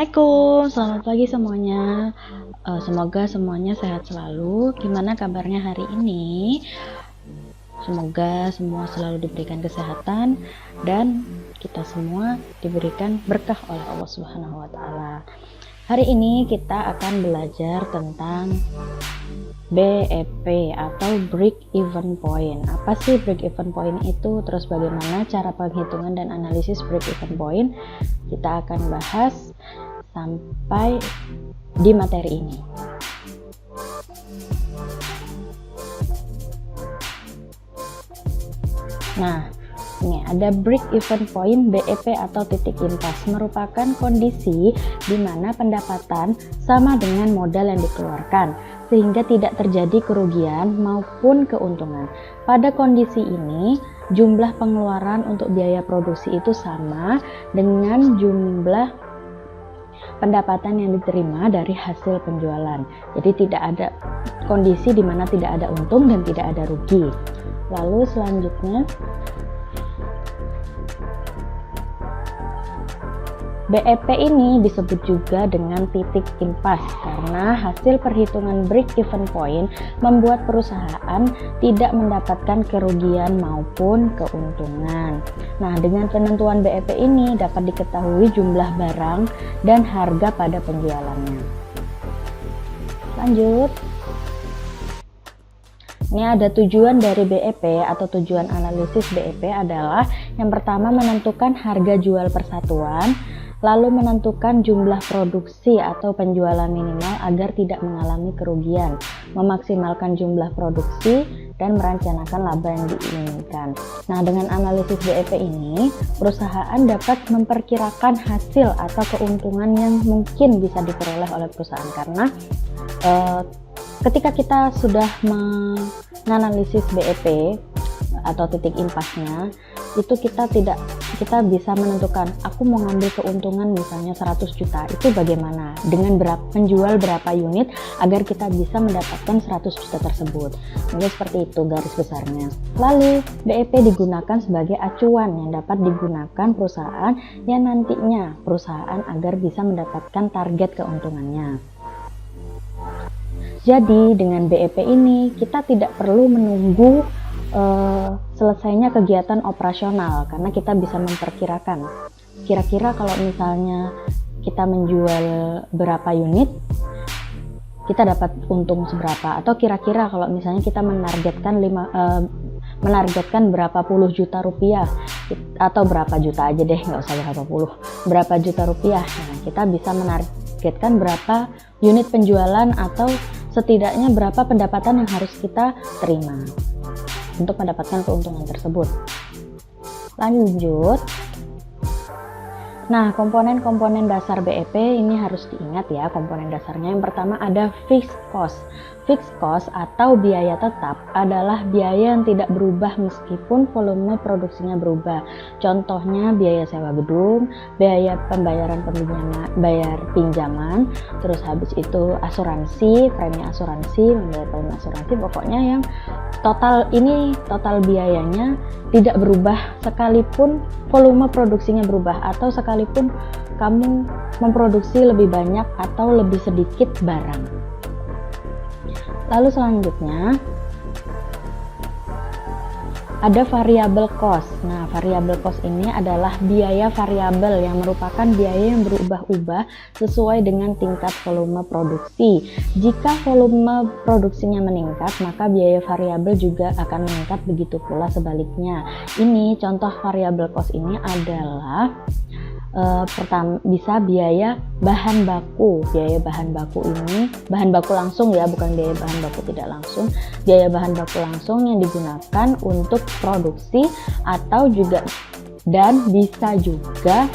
Assalamualaikum, selamat pagi semuanya. Semoga semuanya sehat selalu. Gimana kabarnya hari ini? Semoga semua selalu diberikan kesehatan dan kita semua diberikan berkah oleh Allah Subhanahu wa taala. Hari ini kita akan belajar tentang BEP atau break even point. Apa sih break even point itu? Terus bagaimana cara penghitungan dan analisis break even point? Kita akan bahas sampai di materi ini. Nah, ini ada break even point BEP atau titik impas, merupakan kondisi di mana pendapatan sama dengan modal yang dikeluarkan sehingga tidak terjadi kerugian maupun keuntungan. Pada kondisi ini, jumlah pengeluaran untuk biaya produksi itu sama dengan jumlah pendapatan yang diterima dari hasil penjualan. Jadi tidak ada kondisi di mana tidak ada untung dan tidak ada rugi. Lalu selanjutnya BEP ini disebut juga dengan titik impas karena hasil perhitungan break even point membuat perusahaan tidak mendapatkan kerugian maupun keuntungan. Nah, dengan penentuan BEP ini dapat diketahui jumlah barang dan harga pada penjualannya. Lanjut. Ini ada tujuan dari BEP atau tujuan analisis BEP adalah yang pertama menentukan harga jual persatuan, lalu menentukan jumlah produksi atau penjualan minimal agar tidak mengalami kerugian, memaksimalkan jumlah produksi, dan merencanakan laba yang diinginkan. Nah, dengan analisis BEP ini, perusahaan dapat memperkirakan hasil atau keuntungan yang mungkin bisa diperoleh oleh perusahaan karena ketika kita sudah menganalisis BEP atau titik impasnya, itu kita bisa menentukan aku mau ngambil keuntungan misalnya 100 juta, itu bagaimana dengan menjual berapa unit agar kita bisa mendapatkan 100 juta tersebut. Jadi seperti itu garis besarnya. Lalu BEP digunakan sebagai acuan yang dapat digunakan perusahaan yang nantinya perusahaan agar bisa mendapatkan target keuntungannya. Jadi dengan BEP ini kita tidak perlu menunggu selesainya kegiatan operasional karena kita bisa memperkirakan kira-kira kalau misalnya kita menjual berapa unit kita dapat untung seberapa, atau kira-kira kalau misalnya kita menargetkan berapa puluh juta rupiah atau berapa juta aja deh, nggak usah berapa juta rupiah. Nah, kita bisa menargetkan berapa unit penjualan atau setidaknya berapa pendapatan yang harus kita terima untuk mendapatkan keuntungan tersebut. Lanjut. Nah, komponen-komponen dasar BEP ini harus diingat ya, komponen dasarnya. Yang pertama ada fixed cost. Fixed cost atau biaya tetap adalah biaya yang tidak berubah meskipun volume produksinya berubah. Contohnya biaya sewa gedung, biaya pembayaran bayar pinjaman, terus habis itu asuransi, premi asuransi, membayar premi asuransi, pokoknya yang total biayanya tidak berubah sekalipun volume produksinya berubah atau sekalipun kamu memproduksi lebih banyak atau lebih sedikit barang. Lalu selanjutnya ada variable cost. Nah, variable cost ini adalah biaya variabel yang merupakan biaya yang berubah-ubah sesuai dengan tingkat volume produksi. Jika volume produksinya meningkat, maka biaya variabel juga akan meningkat, begitu pula sebaliknya. Ini contoh variable cost ini adalah pertama bisa biaya bahan baku. Biaya bahan baku ini bahan baku langsung ya, bukan biaya bahan baku tidak langsung. Biaya bahan baku langsung yang digunakan untuk produksi atau juga dan bisa juga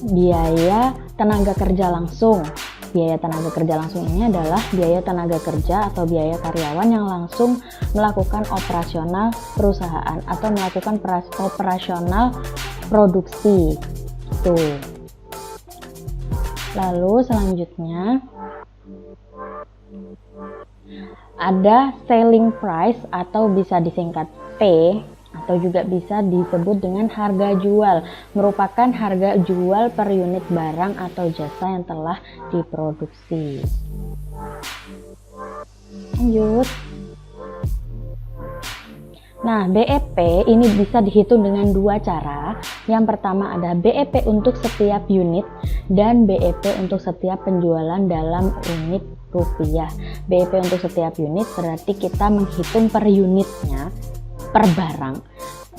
biaya tenaga kerja langsung. Biaya tenaga kerja langsung ini adalah biaya tenaga kerja atau biaya karyawan yang langsung melakukan operasional perusahaan atau melakukan operasional produksi. Tuh. Lalu selanjutnya ada selling price atau bisa disingkat P atau juga bisa disebut dengan harga jual, merupakan harga jual per unit barang atau jasa yang telah diproduksi. Lanjut. Nah, BEP ini bisa dihitung dengan dua cara. Yang pertama ada BEP untuk setiap unit dan BEP untuk setiap penjualan dalam unit rupiah. BEP untuk setiap unit berarti kita menghitung per unitnya, per barang.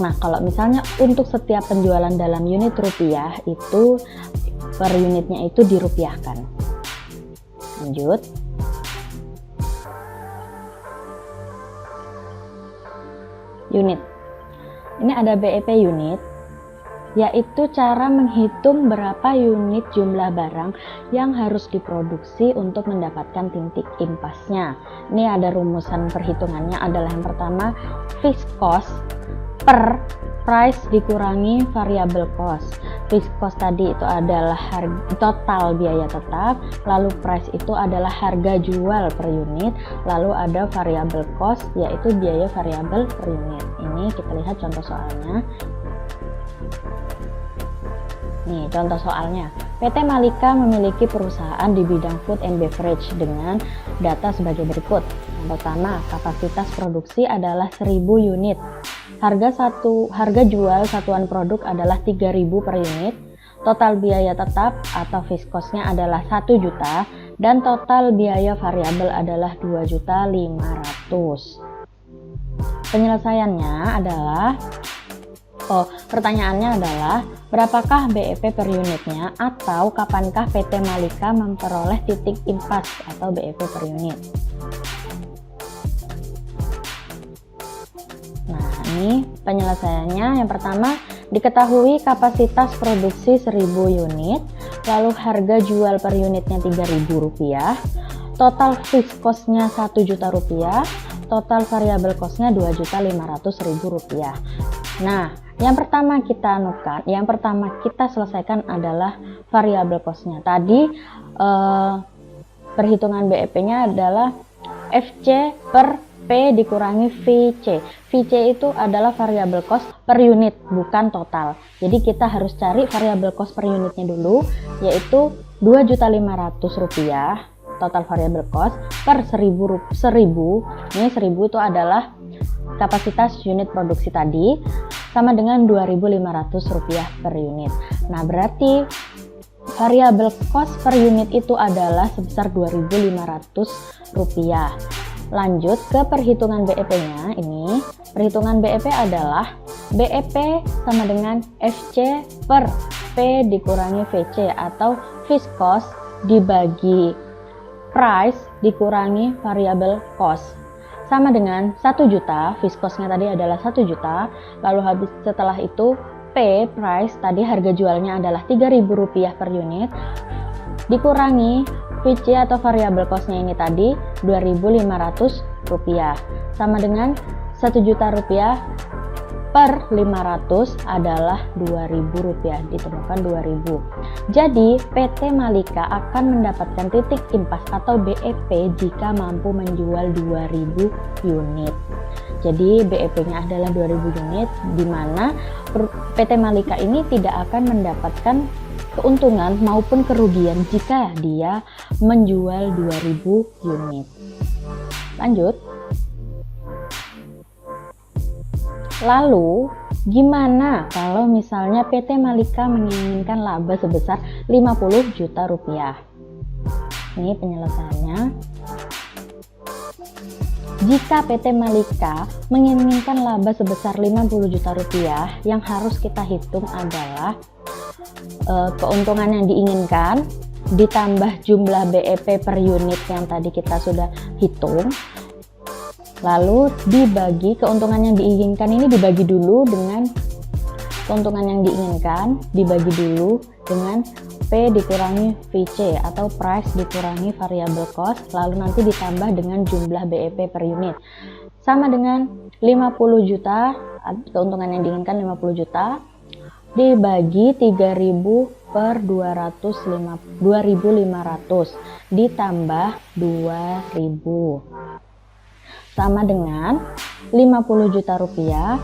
Nah, kalau misalnya untuk setiap penjualan dalam unit rupiah itu per unitnya itu dirupiahkan. Lanjut. Unit. Ini ada BEP unit, yaitu cara menghitung berapa unit jumlah barang yang harus diproduksi untuk mendapatkan titik impasnya. Ini ada rumusan perhitungannya adalah yang pertama fixed cost per price dikurangi variable cost. Fixed cost tadi itu adalah total biaya tetap, lalu price itu adalah harga jual per unit, lalu ada variable cost yaitu biaya variabel per unit. Ini kita lihat contoh soalnya. Nih, contoh soalnya. PT Malika memiliki perusahaan di bidang food and beverage dengan data sebagai berikut. Yang pertama, kapasitas produksi adalah 1000 unit. Harga jual satuan produk adalah 3.000 per unit. Total biaya tetap atau fixed cost-nya adalah 1 juta dan total biaya variabel adalah 2.500.000. Penyelesaiannya adalah pertanyaannya adalah berapakah BEP per unitnya atau kapankah PT Malika memperoleh titik impas atau BEP per unit. Nah, ini penyelesaiannya. Yang pertama, diketahui kapasitas produksi 1000 unit, lalu harga jual per unitnya Rp3.000, total fixed cost-nya Rp1.000.000, total variable cost-nya Rp2.500.000. Nah, yang pertama kita selesaikan adalah variable cost-nya. Tadi perhitungan BEP-nya adalah FC per P dikurangi VC. VC itu adalah variable cost per unit, bukan total. Jadi kita harus cari variable cost per unitnya dulu, yaitu Rp2.500.000 total variable cost per 1000. Ini 1000 itu adalah kapasitas unit produksi tadi, sama dengan Rp2.500 per unit. Nah, berarti variable cost per unit itu adalah sebesar Rp2.500. Lanjut ke perhitungan BEP-nya. Ini perhitungan BEP adalah BEP sama dengan FC per P dikurangi VC atau fixed cost dibagi price dikurangi variable cost, sama dengan 1 juta. Fixed cost-nya tadi adalah 1 juta, lalu habis setelah itu P price tadi harga jualnya adalah Rp3.000 per unit dikurangi VC atau variable cost-nya ini tadi Rp2.500, sama dengan Rp1 juta per 500 adalah Rp2.000, ditemukan 2.000. Jadi PT Malika akan mendapatkan titik impas atau BEP jika mampu menjual 2.000 unit. Jadi BEP-nya adalah 2.000 unit, di mana PT Malika ini tidak akan mendapatkan keuntungan maupun kerugian jika dia menjual 2.000 unit. Lanjut. Lalu, gimana kalau misalnya PT Malika menginginkan laba sebesar Rp50 juta? Ini penyelesaiannya. Jika PT Malika menginginkan laba sebesar Rp50 juta, yang harus kita hitung adalah keuntungan yang diinginkan ditambah jumlah BEP per unit yang tadi kita sudah hitung, lalu dibagi keuntungan yang diinginkan ini dibagi dulu dengan keuntungan yang diinginkan dibagi dulu dengan P dikurangi VC atau price dikurangi variable cost, lalu nanti ditambah dengan jumlah BEP per unit, sama dengan 50 juta, keuntungan yang diinginkan 50 juta dibagi 3.000 per 2.500 ditambah 2.000, sama dengan 50 juta rupiah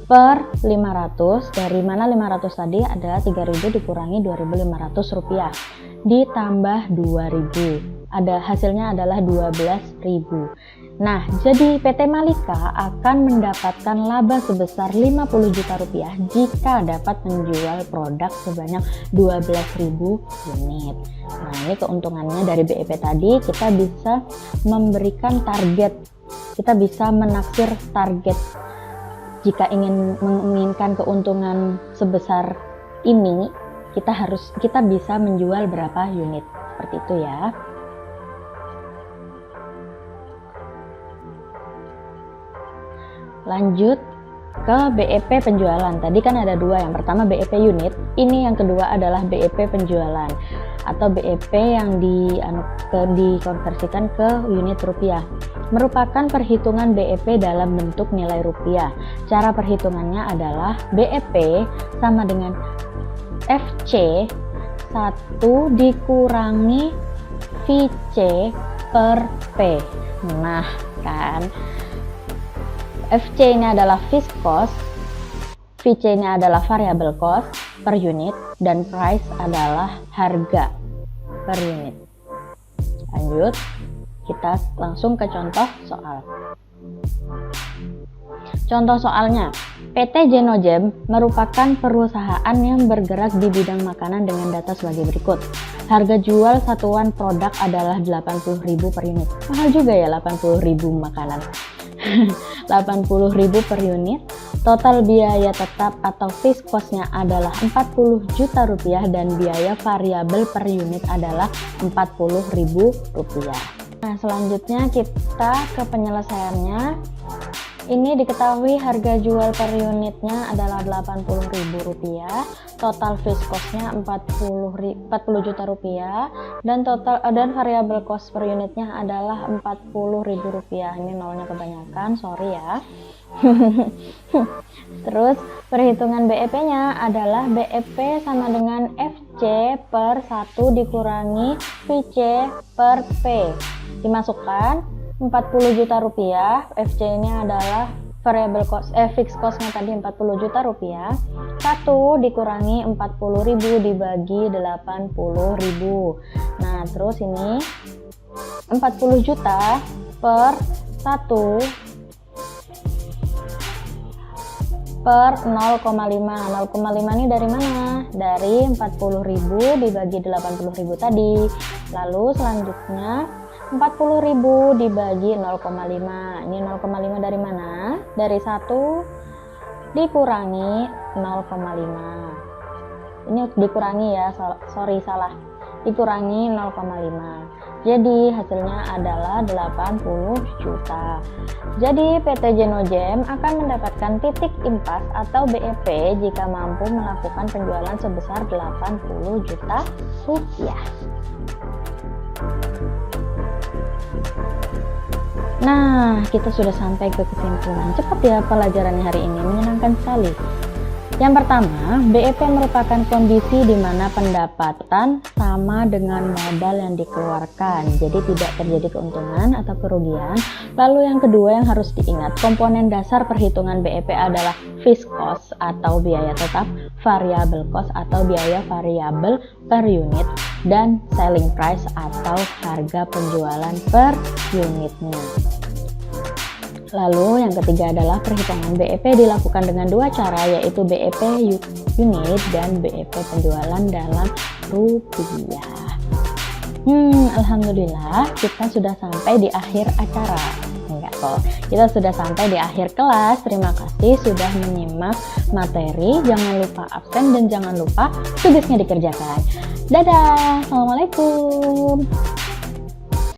per 500, dari mana 500 tadi adalah 3.000 dikurangi 2.500 rupiah ditambah 2.000, ada hasilnya adalah 12.000. Nah, jadi PT Malika akan mendapatkan laba sebesar 50 juta rupiah jika dapat menjual produk sebanyak 12.000 unit. Nah, ini keuntungannya dari BEP tadi, kita bisa memberikan target, kita bisa menaksir target. Jika menginginkan keuntungan sebesar ini, kita bisa menjual berapa unit, seperti itu ya. Lanjut ke BEP penjualan. Tadi kan ada dua, yang pertama BEP unit, ini yang kedua adalah BEP penjualan atau BEP yang dikonversikan ke unit rupiah. Merupakan perhitungan BEP dalam bentuk nilai rupiah. Cara perhitungannya adalah BEP sama dengan FC 1 dikurangi VC per P. Nah, kan FC ini adalah fixed cost, VC ini adalah variable cost per unit, dan price adalah harga per unit. Lanjut, kita langsung ke contoh soal. Contoh soalnya, PT Genogem merupakan perusahaan yang bergerak di bidang makanan dengan data sebagai berikut. Harga jual satuan produk adalah 80.000 per unit. Mahal juga ya 80.000 makanan. 80.000 per unit. Total biaya tetap atau fixed cost-nya adalah 40 juta rupiah dan biaya variabel per unit adalah 40.000 rupiah. Nah, selanjutnya kita ke penyelesaiannya. Ini diketahui harga jual per unitnya adalah 80.000 rupiah, total fixed cost-nya 40 juta rupiah, dan variable cost per unitnya adalah 40.000 rupiah. Ini nolnya kebanyakan, sorry ya. Terus perhitungan BEP-nya adalah BEP sama dengan FC per 1 dikurangi VC per P. Dimasukkan 40 juta rupiah, FC ini adalah variable cost, fixed cost-nya tadi 40 juta rupiah, 1 dikurangi 40.000 dibagi 80.000. Nah, terus ini 40 juta per 1 per 0,5. 0,5 ini dari mana? Dari 40.000 dibagi 80.000 tadi. Lalu selanjutnya 40.000 dibagi 0,5. Ini 0,5 dari mana? Dari 1 dikurangi 0,5. Ini dikurangi ya, sorry salah. Dikurangi 0,5. Jadi hasilnya adalah 80 juta. Jadi PT Genogem akan mendapatkan titik impas atau BEP jika mampu melakukan penjualan sebesar 80 juta rupiah. Nah, kita sudah sampai ke kesimpulan. Cepat ya pelajaran hari ini, menyenangkan sekali. Yang pertama, BEP merupakan kondisi di mana pendapatan sama dengan modal yang dikeluarkan, jadi tidak terjadi keuntungan atau kerugian. Lalu yang kedua yang harus diingat, komponen dasar perhitungan BEP adalah fixed cost atau biaya tetap, variable cost atau biaya variabel per unit, dan selling price atau harga penjualan per unitnya. Lalu yang ketiga adalah perhitungan BEP dilakukan dengan dua cara, yaitu BEP unit dan BEP penjualan dalam rupiah. Alhamdulillah kita sudah sampai di akhir acara. Enggak kok, kita sudah sampai di akhir kelas. Terima kasih sudah menyimak materi. Jangan lupa absen dan jangan lupa tugasnya dikerjakan. Dadah, assalamualaikum.